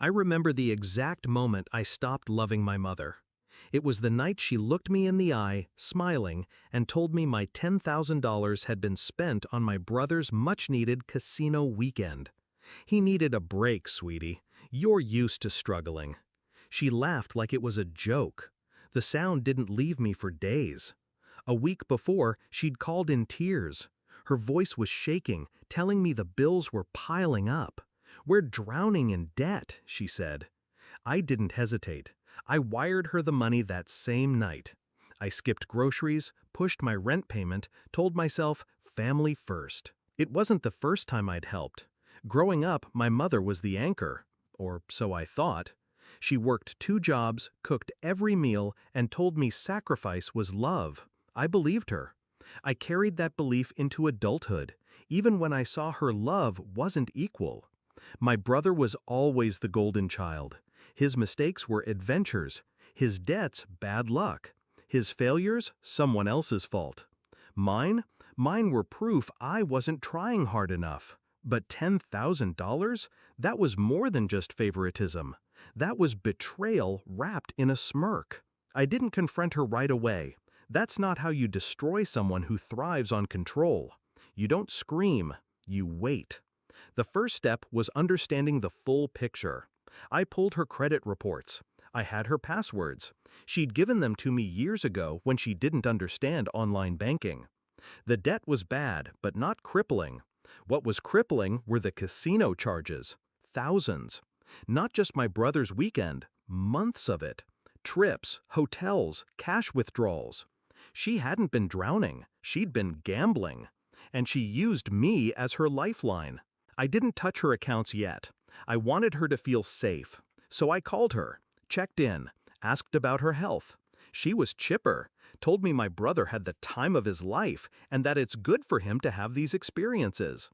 I remember the exact moment I stopped loving my mother. It was the night she looked me in the eye, smiling, and told me my $10,000 had been spent on my brother's much-needed casino weekend. He needed a break, sweetie. You're used to struggling. She laughed like it was a joke. The sound didn't leave me for days. A week before, she'd called in tears. Her voice was shaking, telling me the bills were piling up. "We're drowning in debt," she said. I didn't hesitate. I wired her the money that same night. I skipped groceries, pushed my rent payment, told myself, family first. It wasn't the first time I'd helped. Growing up, my mother was the anchor, or so I thought. She worked 2 jobs, cooked every meal, and told me sacrifice was love. I believed her. I carried that belief into adulthood, even when I saw her love wasn't equal. My brother was always the golden child. His mistakes were adventures, his debts bad luck, his failures someone else's fault. Mine? Mine were proof I wasn't trying hard enough. But $10,000? That was more than just favoritism. That was betrayal wrapped in a smirk. I didn't confront her right away. That's not how you destroy someone who thrives on control. You don't scream, you wait. The first step was understanding the full picture. I pulled her credit reports. I had her passwords. She'd given them to me years ago when she didn't understand online banking. The debt was bad, but not crippling. What was crippling were the casino charges. Thousands. Not just my brother's weekend, months of it. Trips, hotels, cash withdrawals. She hadn't been drowning, she'd been gambling. And she used me as her lifeline. I didn't touch her accounts yet. I wanted her to feel safe. So I called her, checked in, asked about her health. She was chipper, told me my brother had the time of his life and that it's good for him to have these experiences.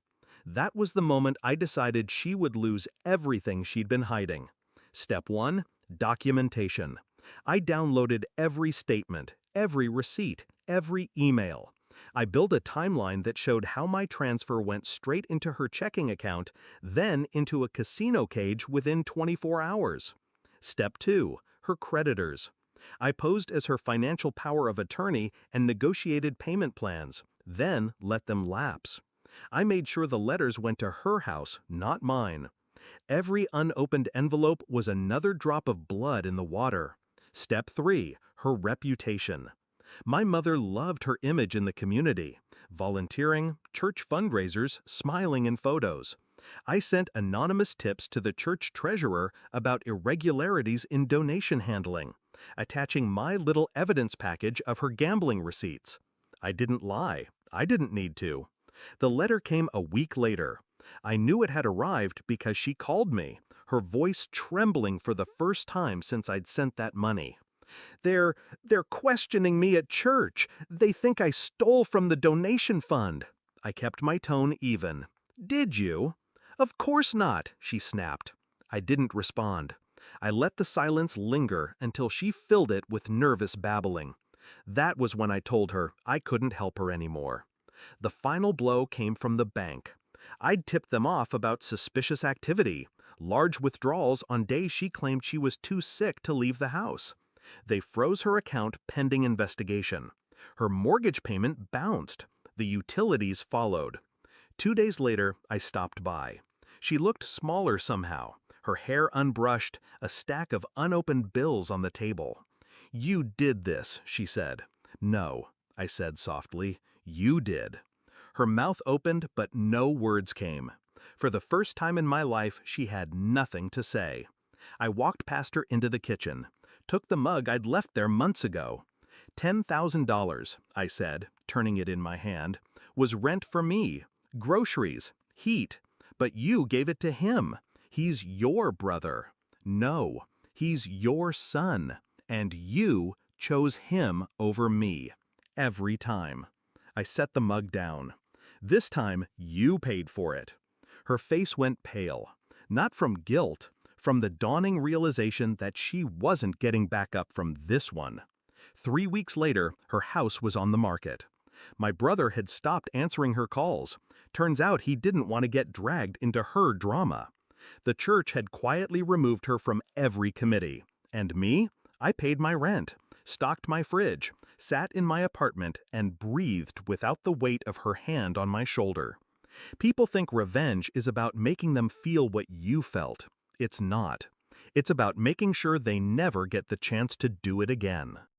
That was the moment I decided she would lose everything she'd been hiding. Step 1, documentation. I downloaded every statement, every receipt, every email. I built a timeline that showed how my transfer went straight into her checking account, then into a casino cage within 24 hours. Step 2, her creditors. I posed as her financial power of attorney and negotiated payment plans, then let them lapse. I made sure the letters went to her house, not mine. Every unopened envelope was another drop of blood in the water. Step 3, her reputation. My mother loved her image in the community, volunteering, church fundraisers, smiling in photos. I sent anonymous tips to the church treasurer about irregularities in donation handling, attaching my little evidence package of her gambling receipts. I didn't lie. I didn't need to. The letter came a week later. I knew it had arrived because she called me, her voice trembling for the first time since I'd sent that money. They're questioning me at church. They think I stole from the donation fund. I kept my tone even. Did you? Of course not, she snapped. I didn't respond. I let the silence linger until she filled it with nervous babbling. That was when I told her I couldn't help her anymore. The final blow came from the bank. I'd tipped them off about suspicious activity, large withdrawals on days she claimed she was too sick to leave the house. They froze her account pending investigation. Her mortgage payment bounced. The utilities followed. 2 days later, I stopped by. She looked smaller somehow, her hair unbrushed, a stack of unopened bills on the table. "You did this," she said. "No," I said softly. "You did." Her mouth opened, but no words came. For the first time in my life, she had nothing to say. I walked past her into the kitchen, took the mug I'd left there months ago. $10,000, I said, turning it in my hand, was rent for me, groceries, heat. But you gave it to him. He's your brother. No, he's your son. And you chose him over me. Every time. I set the mug down. This time, you paid for it. Her face went pale. Not from guilt, from the dawning realization that she wasn't getting back up from this one. 3 weeks later, her house was on the market. My brother had stopped answering her calls. Turns out he didn't want to get dragged into her drama. The church had quietly removed her from every committee. And me? I paid my rent, stocked my fridge, sat in my apartment, and breathed without the weight of her hand on my shoulder. People think revenge is about making them feel what you felt. It's not. It's about making sure they never get the chance to do it again.